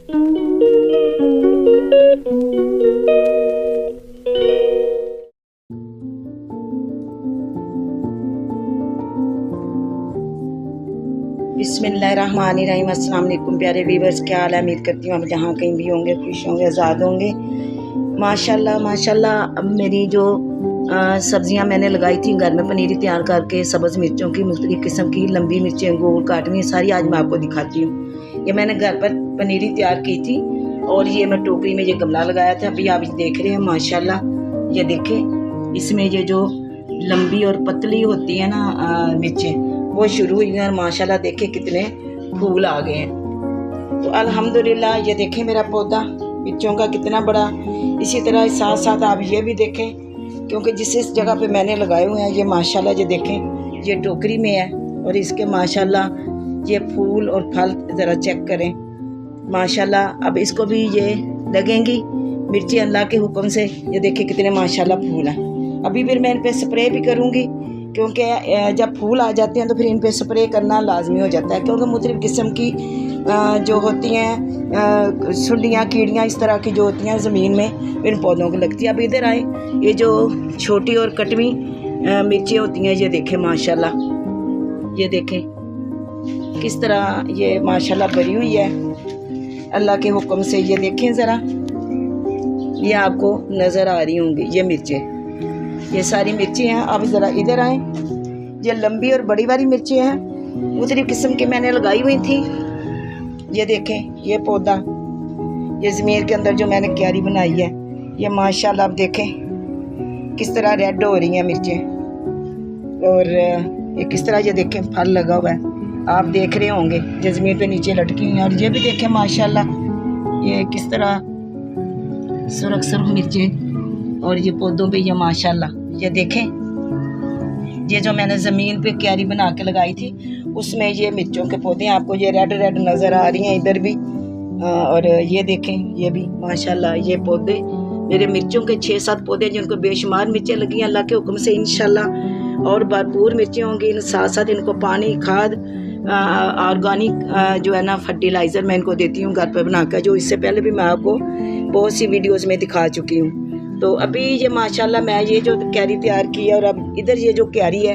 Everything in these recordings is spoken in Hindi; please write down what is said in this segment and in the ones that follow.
बिस्मिल्लाहिर्रहमानिर्रहीम। अस्सलाम वालेकुम प्यारे व्यूवर्स, क्या हाल है? उम्मीद करती हूँ आप जहाँ कहीं भी होंगे खुश होंगे, आज़ाद होंगे। माशाल्लाह माशाल्लाह। अब मेरी जो सब्ज़ियाँ मैंने लगाई थी घर में पनीरी तैयार करके, सब्ज़ मिर्चों की मुख्तलिफ़ किस्म की लंबी मिर्चें गोल काटनी, सारी आज मैं आपको दिखाती हूँ। ये मैंने घर पर पनीरी तैयार की थी और ये मैं टोकरी में ये गमला लगाया था। अभी आप देख रहे हैं माशाल्लाह, ये देखें इसमें ये जो लंबी और पतली होती है ना मिर्चें, वो शुरू हुई हैं और माशाल्लाह देखें कितने फूल आ गए हैं। तो अल्हम्दुलिल्लाह ये देखें मेरा पौधा मिर्चों का कितना बड़ा। इसी तरह साथ साथ आप ये भी देखें, क्योंकि जिस जगह पे मैंने लगाए हुए हैं ये माशाल्लाह ये देखें, ये टोकरी में है और इसके माशाल्लाह ये फूल और फल ज़रा चेक करें माशाल्लाह। अब इसको भी ये लगेंगी मिर्ची अल्लाह के हुक्म से। ये देखें कितने माशाल्लाह फूल हैं। अभी फिर मैं इन पर स्प्रे भी करूँगी, क्योंकि जब फूल आ जाते हैं तो फिर इन पे स्प्रे करना लाजमी हो जाता है, क्योंकि मुख्तलिफ़ किस्म की जो होती हैं सुंडियाँ कीड़ियाँ इस तरह की जो होती हैं ज़मीन में इन पौधों को लगती है। अब इधर आए, ये जो छोटी और कटवी मिर्चें होती हैं ये देखें माशाल्लाह, ये देखें किस तरह ये माशाल्लाह भरी हुई है अल्लाह के हुक्म से। ये देखें ज़रा, ये आपको नज़र आ रही होंगी ये मिर्चें, ये सारी मिर्ची हैं। अब ज़रा इधर आएँ, ये लंबी और बड़ी वाली मिर्ची हैं, मुख्तलिफ़ किस्म की मैंने लगाई हुई थी। ये देखें ये पौधा, ये ज़मीन के अंदर जो मैंने क्यारी बनाई है, ये माशाल्लाह आप देखें किस तरह रेड हो रही हैं मिर्चें, और ये किस तरह ये देखें फल लगा हुआ है, आप देख रहे होंगे जो ज़मीन पे नीचे लटकी हुई हैं। और ये भी देखें माशाल्लाह ये किस तरह सुरख सुरख मिर्चें, और ये पौधों पे ये माशाल्लाह ये देखें, ये जो मैंने ज़मीन पे क्यारी बना के लगाई थी उसमें ये मिर्चों के पौधे आपको ये रेड रेड नज़र आ रही हैं इधर भी। और ये देखें ये भी माशाल्लाह ये पौधे मेरे मिर्चों के 6-7 पौधे जिनको बेशुमार मिर्चें लगी हैं अल्लाह के हुक्म से इंशाल्लाह, और भरपूर मिर्चें होंगी। इन साथ साथ इनको पानी खाद ऑर्गेनिक जो है ना फर्टिलाइज़र मैं इनको देती हूँ घर पर बनाकर, जो इससे पहले भी मैं आपको बहुत सी वीडियोज़ में दिखा चुकी हूँ। तो अभी ये माशाल्लाह मैं ये जो क्यारी तैयार की है, और अब इधर ये जो क्यारी है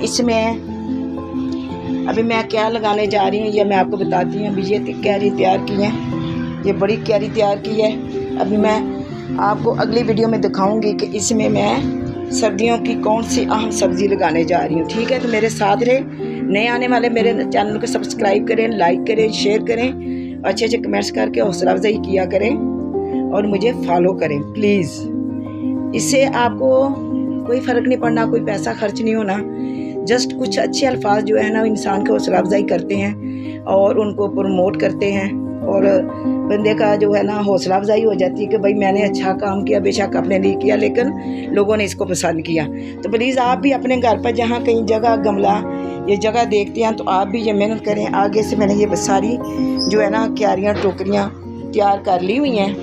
इसमें अभी मैं क्या लगाने जा रही हूँ ये मैं आपको बताती हूँ। अभी ये क्यारी तैयार की है, ये बड़ी क्यारी तैयार की है। अभी मैं आपको अगली वीडियो में दिखाऊंगी कि इसमें मैं सर्दियों की कौन सी अहम सब्ज़ी लगाने जा रही हूँ। ठीक है, तो मेरे साथ रहे। नए आने वाले मेरे चैनल को सब्सक्राइब करें, लाइक करें, शेयर करें, अच्छे अच्छे कमेंट्स करके हौसला अफजाई किया करें और मुझे फॉलो करें प्लीज़। इससे आपको कोई फ़र्क नहीं पड़ना, कोई पैसा खर्च नहीं होना, जस्ट कुछ अच्छे अल्फाज जो है ना इंसान को हौसला अफजाई करते हैं और उनको प्रमोट करते हैं, और बंदे का जो है ना हौसला अफजाई हो जाती है कि भाई मैंने अच्छा काम किया, बेशक अपने लिए किया लेकिन लोगों ने इसको पसंद किया। तो प्लीज़ आप भी अपने घर पर जहाँ कहीं जगह गमला ये जगह देखते हैं तो आप भी ये मेहनत करें। आगे से मैंने ये सारी जो है ना क्यारियाँ टोकरियाँ तैयार कर ली हुई हैं।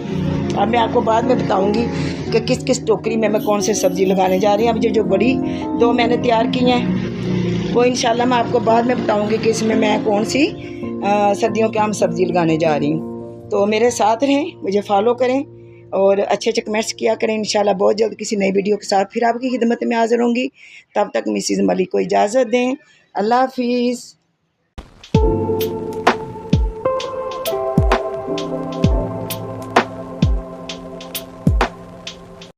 अब मैं आपको बाद में बताऊंगी कि किस किस टोकरी में मैं कौन सी सब्ज़ी लगाने जा रही हूँ। अब ये जो बड़ी 2 मैंने तैयार की हैं वो इंशाल्लाह मैं आपको बाद में बताऊंगी कि इसमें मैं कौन सी सर्दियों की आम सब्ज़ी लगाने जा रही हूँ। तो मेरे साथ रहें, मुझे फॉलो करें और अच्छे अच्छे कमेंट्स किया करें। इंशाल्लाह बहुत जल्द किसी नई वीडियो के साथ फिर आपकी खिदमत में हाज़िर होंगी। तब तक मिसेज़ मलिक को इजाज़त दें। अल्लाह हाफिज़।